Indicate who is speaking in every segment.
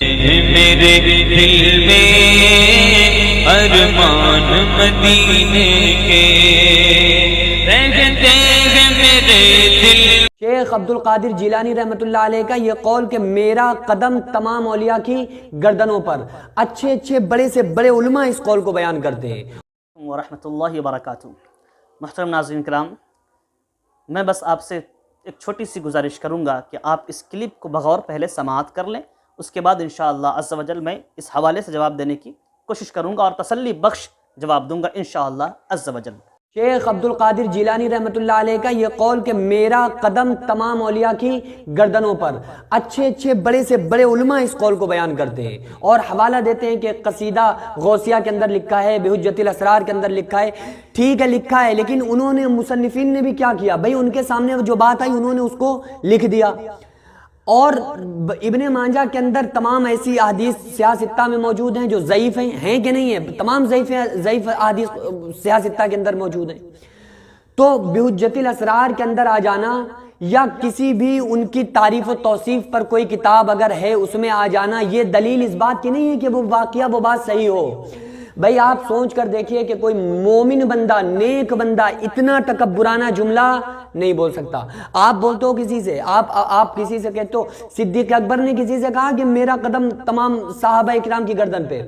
Speaker 1: میرے دل میں ارمان مدینے کے رہتے ہیں میرے دل۔
Speaker 2: شیخ عبد القادر جیلانی رحمۃ اللہ علیہ کا یہ قول کہ میرا قدم تمام اولیاء کی گردنوں پر، اچھے اچھے بڑے سے بڑے علماء اس قول کو بیان کرتے ہیں۔
Speaker 3: ورحمۃ اللہ وبرکاتہ۔ محترم ناظرین کرام، میں بس آپ سے ایک چھوٹی سی گزارش کروں گا کہ آپ اس کلپ کو بغور پہلے سماعت کر لیں، اس کے بعد انشاءاللہ عز و جل میں اس حوالے سے جواب دینے کی کوشش کروں گا اور تسلی بخش جواب دوں گا انشاءاللہ عز و جل۔
Speaker 2: شیخ عبد القادر جیلانی رحمۃ اللہ علیہ کا یہ قول کہ میرا قدم تمام اولیاء کی گردنوں پر، اچھے اچھے بڑے سے بڑے علماء اس قول کو بیان کرتے ہیں اور حوالہ دیتے ہیں کہ قصیدہ غوثیہ کے اندر لکھا ہے، بحجت الاسرار کے اندر لکھا ہے۔ ٹھیک ہے لکھا ہے، لیکن انہوں نے مصنفین نے بھی کیا کیا بھائی، ان کے سامنے جو بات آئی انہوں نے اس کو لکھ دیا۔ اور ابن ماجہ کے اندر تمام ایسی احادیث سیاہ ستہ میں موجود ہیں جو ضعیف ہیں کہ نہیں ہیں، تمام ضعیف احادیث سیاہ ستہ کے اندر موجود ہیں۔ تو بحجت الاسرار کے اندر آ جانا یا کسی بھی ان کی تعریف و توصیف پر کوئی کتاب اگر ہے اس میں آ جانا، یہ دلیل اس بات کی نہیں ہے کہ وہ واقعہ وہ بات صحیح ہو۔ بھائی آپ سوچ کر دیکھیے کہ کوئی مومن بندہ، نیک بندہ اتنا تکبرانہ جملہ نہیں بول سکتا۔ آپ بولتے ہو کسی سے، آپ کسی سے کہتے ہو، صدیق اکبر نے کسی سے کہا کہ میرا قدم تمام صحابہ اکرام کی گردن پہ۔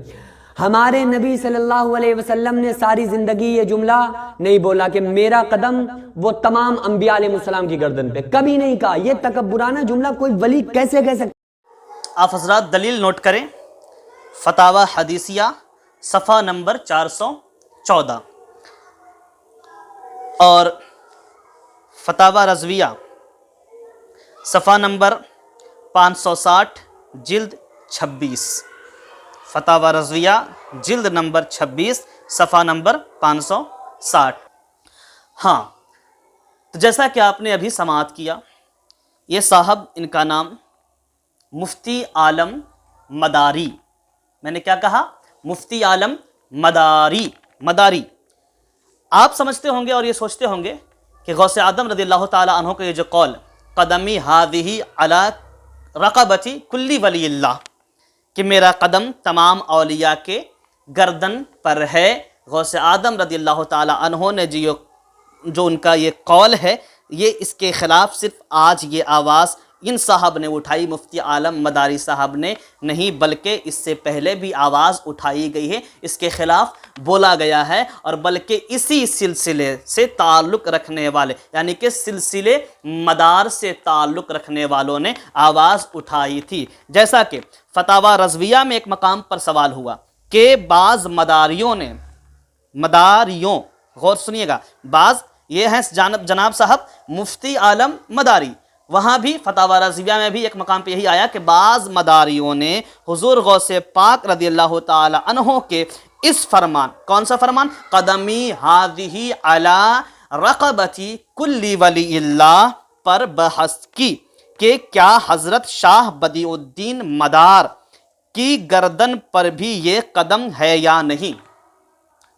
Speaker 2: ہمارے نبی صلی اللہ علیہ وسلم نے ساری زندگی یہ جملہ نہیں بولا کہ میرا قدم وہ تمام انبیاء علیہ السلام کی گردن پہ، کبھی نہیں کہا۔ یہ تکبرانہ جملہ کوئی ولی کیسے کہہ سکتا؟
Speaker 3: آپ حضرات دلیل نوٹ کریں، فتاوی حدیثیہ صفحہ نمبر 414 اور فتاوی رضویہ صفحہ نمبر 560 جلد 26۔ فتاوی رضویہ جلد نمبر 26 صفحہ نمبر 560۔ ہاں، تو جیسا کہ آپ نے ابھی سماعت کیا، یہ صاحب، ان کا نام مفتی عالم مداری، میں نے کیا کہا؟ مفتی عالم مداری۔ آپ سمجھتے ہوں گے اور یہ سوچتے ہوں گے کہ غوث اعظم رضی اللہ تعالی عنہ کا یہ جو قول، قدمی ہذہ علی رقبتی کلی ولی اللہ، کہ میرا قدم تمام اولیاء کے گردن پر ہے، غوث اعظم رضی اللہ تعالی عنہ نے جو ان کا یہ قول ہے، یہ اس کے خلاف صرف آج یہ آواز ان صاحب نے اٹھائی، مفتی عالم مداری صاحب نے نہیں، بلکہ اس سے پہلے بھی آواز اٹھائی گئی ہے، اس کے خلاف بولا گیا ہے، اور بلکہ اسی سلسلے سے تعلق رکھنے والے، یعنی کہ سلسلے مدار سے تعلق رکھنے والوں نے آواز اٹھائی تھی۔ جیسا کہ فتاوی رضویہ میں ایک مقام پر سوال ہوا کہ بعض مداریوں، غور سنیے گا، بعض یہ ہیں جناب صاحب مفتی عالم مداری، وہاں بھی فتاوی رضویہ میں بھی ایک مقام پہ یہی آیا کہ بعض مداریوں نے حضور غوث پاک رضی اللہ تعالی عنہ کے اس فرمان، کون سا فرمان؟ قدمی ہذہ علی رقبتی کلی ولی اللہ، پر بحث کی کہ کیا حضرت شاہ بدیع الدین مدار کی گردن پر بھی یہ قدم ہے یا نہیں۔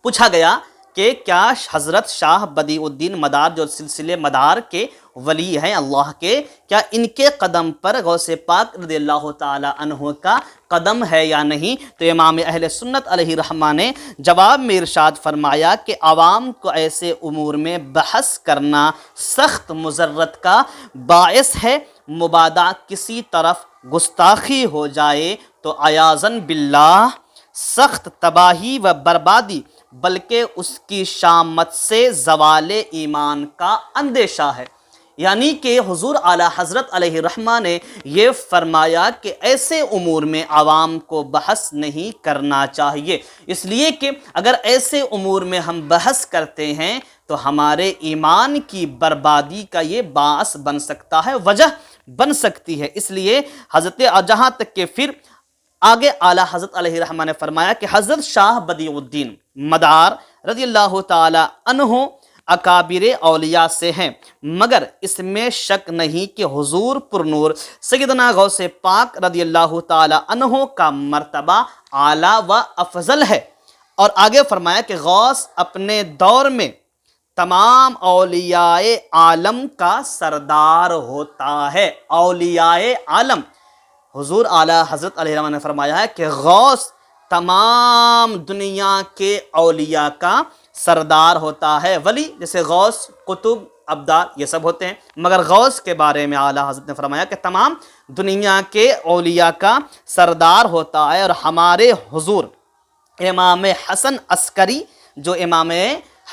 Speaker 3: پوچھا گیا کہ کیا حضرت شاہ بدیع الدین مدار جو سلسلے مدار کے ولی ہیں اللہ کے، کیا ان کے قدم پر غوث پاک رضی اللہ تعالی عنہ کا قدم ہے یا نہیں؟ تو امام اہل سنت علیہ رحمہ نے جواب میں ارشاد فرمایا کہ عوام کو ایسے امور میں بحث کرنا سخت مضرت کا باعث ہے، مبادا کسی طرف گستاخی ہو جائے تو عیاذاً باللہ سخت تباہی و بربادی، بلکہ اس کی شامت سے زوال ایمان کا اندیشہ ہے۔ یعنی کہ حضور اعلیٰ حضرت علیہ رحمہ نے یہ فرمایا کہ ایسے امور میں عوام کو بحث نہیں کرنا چاہیے، اس لیے کہ اگر ایسے امور میں ہم بحث کرتے ہیں تو ہمارے ایمان کی بربادی کا یہ باعث بن سکتا ہے، وجہ بن سکتی ہے۔ اس لیے جہاں تک کہ پھر آگے اعلیٰ حضرت علیہ رحمہ نے فرمایا کہ حضرت شاہ بدیع الدین مدار رضی اللہ تعالی عنہ اکابر اولیاء سے ہیں، مگر اس میں شک نہیں کہ حضور پرنور سیدنا غوث پاک رضی اللہ تعالی عنہ کا مرتبہ اعلیٰ و افضل ہے۔ اور آگے فرمایا کہ غوث اپنے دور میں تمام اولیاء عالم کا سردار ہوتا ہے۔ اولیاء عالم حضور اعلیٰ حضرت علیہ السلام نے فرمایا ہے کہ غوث تمام دنیا کے اولیاء کا سردار ہوتا ہے. ولی جیسے غوث، قطب، ابدال یہ سب ہوتے ہیں، مگر غوث کے بارے میں اعلیٰ حضرت نے فرمایا کہ تمام دنیا کے اولیاء کا سردار ہوتا ہے. اور ہمارے حضور امام حسن عسکری جو امام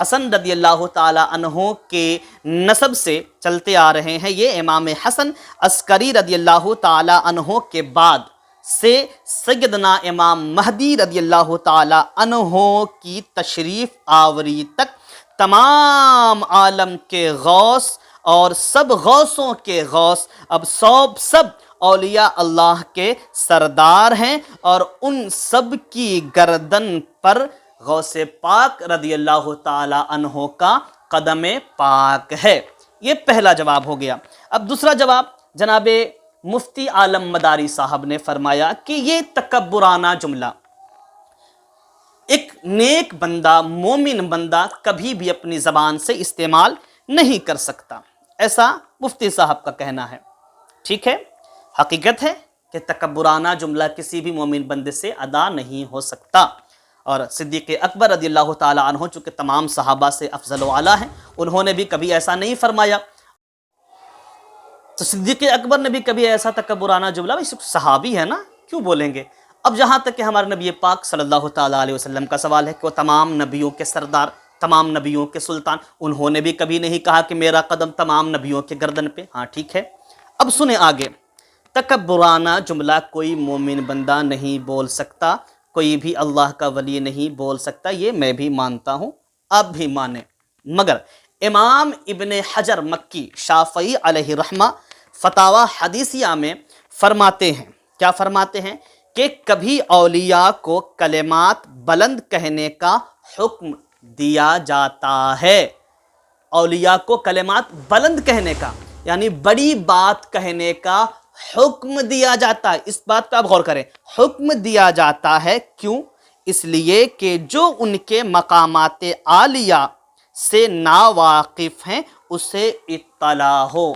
Speaker 3: حسن رضی اللہ تعالی عنہ کے نسب سے چلتے آ رہے ہیں، یہ امام حسن عسکری رضی اللہ تعالی عنہ کے بعد سے سیدنا امام مہدی رضی اللہ تعالی عنہ کی تشریف آوری تک تمام عالم کے غوث اور سب غوثوں کے غوث اب سب اولیاء اللہ کے سردار ہیں، اور ان سب کی گردن پر غوث پاک رضی اللہ تعالی عنہ کا قدم پاک ہے. یہ پہلا جواب ہو گیا. اب دوسرا جواب جناب مفتی عالم مداری صاحب نے فرمایا کہ یہ تکبرانہ جملہ ایک نیک بندہ، مومن بندہ کبھی بھی اپنی زبان سے استعمال نہیں کر سکتا. ایسا مفتی صاحب کا کہنا ہے. ٹھیک ہے، حقیقت ہے کہ تکبرانہ جملہ کسی بھی مومن بندے سے ادا نہیں ہو سکتا. اور صدیق اکبر رضی اللہ تعالی عنہ چونکہ تمام صحابہ سے افضل و اعلیٰ ہیں، انہوں نے بھی کبھی ایسا نہیں فرمایا. تو صدیق اکبر نے بھی کبھی ایسا تکبرانہ جملہ، صحابی ہے نا، کیوں بولیں گے. اب جہاں تک کہ ہمارے نبی پاک صلی اللہ تعالیٰ علیہ وسلم کا سوال ہے کہ وہ تمام نبیوں کے سردار، تمام نبیوں کے سلطان، انہوں نے بھی کبھی نہیں کہا کہ میرا قدم تمام نبیوں کے گردن پہ. ہاں ٹھیک ہے. اب سنیں آگے. تکبرانہ جملہ کوئی مومن بندہ نہیں بول سکتا، کوئی بھی اللہ کا ولی نہیں بول سکتا، یہ میں بھی مانتا ہوں، آپ بھی مانیں. مگر امام ابن حجر مکی شافعی علیہ رحمہ فتاوی حدیثیہ میں فرماتے ہیں، کیا فرماتے ہیں کہ کبھی اولیاء کو کلمات بلند کہنے کا حکم دیا جاتا ہے. اولیاء کو کلمات بلند کہنے کا یعنی بڑی بات کہنے کا حکم دیا جاتا ہے. اس بات پہ آپ غور کریں، حکم دیا جاتا ہے. کیوں؟ اس لیے کہ جو ان کے مقامات عالیہ سے ناواقف ہیں اسے اطلاع ہو.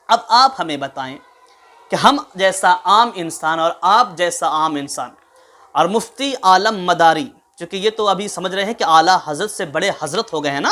Speaker 3: اب آپ ہمیں بتائیں کہ ہم جیسا عام انسان اور آپ جیسا عام انسان اور مفتی عالم مداری، چونکہ یہ تو ابھی سمجھ رہے ہیں کہ اعلیٰ حضرت سے بڑے حضرت ہو گئے ہیں نا،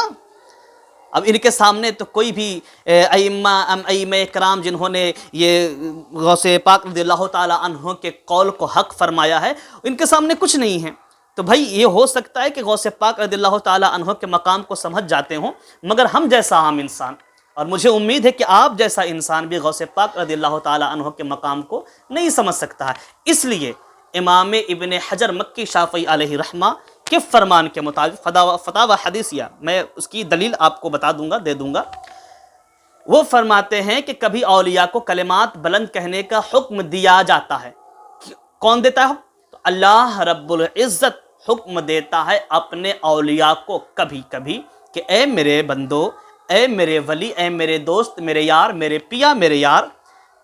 Speaker 3: اب ان کے سامنے تو کوئی بھی ائمہ کرام جنہوں نے یہ غوث پاک رضی اللہ تعالی عنہ کے قول کو حق فرمایا ہے، ان کے سامنے کچھ نہیں ہے. تو بھائی یہ ہو سکتا ہے کہ غوث پاک رضی اللہ تعالی عنہ کے مقام کو سمجھ جاتے ہوں، مگر ہم جیسا عام انسان، اور مجھے امید ہے کہ آپ جیسا انسان بھی غوث پاک رضی اللہ تعالی عنہ کے مقام کو نہیں سمجھ سکتا ہے. اس لیے امام ابن حجر مکی شافعی علیہ رحمہ کے فرمان کے مطابق فتاوی حدیثیہ، میں اس کی دلیل آپ کو بتا دوں گا، دے دوں گا، وہ فرماتے ہیں کہ کبھی اولیاء کو کلمات بلند کہنے کا حکم دیا جاتا ہے. کون دیتا ہے؟ تو اللہ رب العزت حکم دیتا ہے اپنے اولیاء کو کبھی کبھی کہ اے میرے بندو، اے میرے ولی، اے میرے دوست، میرے یار، میرے پیا، میرے یار،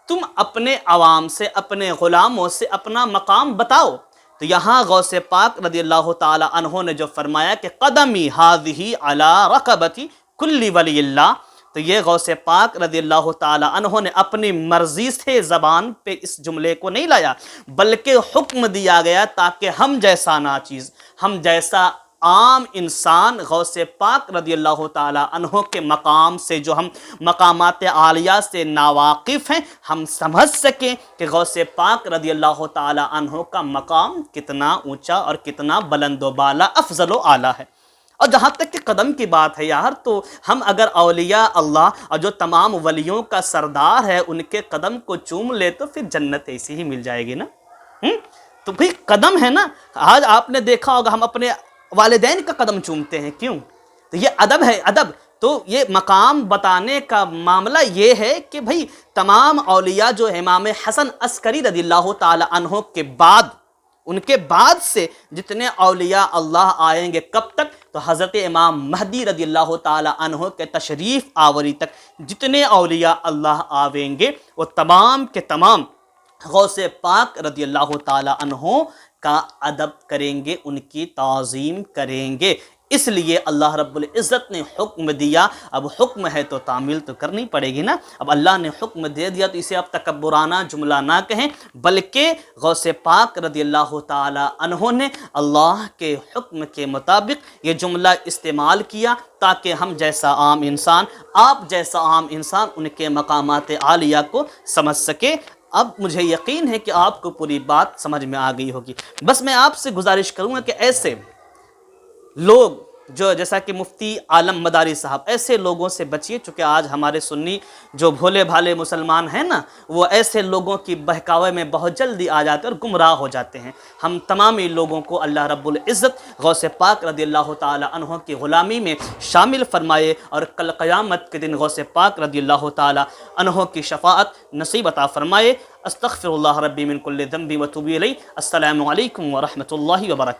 Speaker 3: تم اپنے عوام سے، اپنے غلاموں سے اپنا مقام بتاؤ. تو یہاں غوث پاک رضی اللہ تعالی عنہ نے جو فرمایا کہ قدمی ہذہ علی رقبتی کل ولی اللہ، تو یہ غوث پاک رضی اللہ تعالی عنہ نے اپنی مرضی سے زبان پہ اس جملے کو نہیں لایا، بلکہ حکم دیا گیا تاکہ ہم جیسا ناچیز، ہم جیسا عام انسان غوث پاک رضی اللہ تعالی عنہ کے مقام سے، جو ہم مقامات عالیہ سے ناواقف ہیں، ہم سمجھ سکیں کہ غوث پاک رضی اللہ تعالی عنہ کا مقام کتنا اونچا اور کتنا بلند و بالا، افضل و اعلیٰ ہے. اور جہاں تک کہ قدم کی بات ہے یار، تو ہم اگر اولیاء اللہ اور جو تمام ولیوں کا سردار ہے ان کے قدم کو چوم لے تو پھر جنت ایسی ہی مل جائے گی نا. تو بھئی قدم ہے نا. آج آپ نے دیکھا ہوگا ہم اپنے والدین کا قدم چومتے ہیں، کیوں؟ تو یہ ادب ہے، ادب. تو یہ مقام بتانے کا معاملہ یہ ہے کہ بھئی تمام اولیاء جو امام حسن عسکری رضی اللہ تعالی عنہ کے بعد، ان کے بعد سے جتنے اولیاء اللہ آئیں گے، کب تک؟ تو حضرت امام مہدی رضی اللہ تعالی عنہ کے تشریف آوری تک جتنے اولیاء اللہ آئیں گے وہ تمام کے تمام غوث پاک رضی اللہ تعالی عنہ کا ادب کریں گے، ان کی تعظیم کریں گے. اس لیے اللہ رب العزت نے حکم دیا، اب حکم ہے تو تعمیل تو کرنی پڑے گی نا۔ اب اللہ نے حکم دے دیا تو اسے اب تکبرانہ جملہ نہ کہیں، بلکہ غوث پاک رضی اللہ تعالی عنہ نے اللہ کے حکم کے مطابق یہ جملہ استعمال کیا تاکہ ہم جیسا عام انسان، آپ جیسا عام انسان ان کے مقامات عالیہ کو سمجھ سکے۔ اب مجھے یقین ہے کہ آپ کو پوری بات سمجھ میں آ گئی ہوگی۔ بس میں آپ سے گزارش کروں گا کہ ایسے لوگ جو جیسا کہ مفتی عالم مداری صاحب، ایسے لوگوں سے بچیے، چونکہ آج ہمارے سنی جو بھولے بھالے مسلمان ہیں نا، وہ ایسے لوگوں کی بہکاوے میں بہت جلدی آ جاتے ہیں اور گمراہ ہو جاتے ہیں۔ ہم تمامی لوگوں کو اللہ رب العزت غوث پاک رضی اللہ تعالی عنہ کی غلامی میں شامل فرمائے اور کل قیامت کے دن غوث پاک رضی اللہ تعالی عنہ کی شفاعت نصیب عطا فرمائے۔ استغفر اللہ ربی من کل ذنب واتوب الیہ۔ السلام علیکم ورحمۃ اللہ وبرکاتہ۔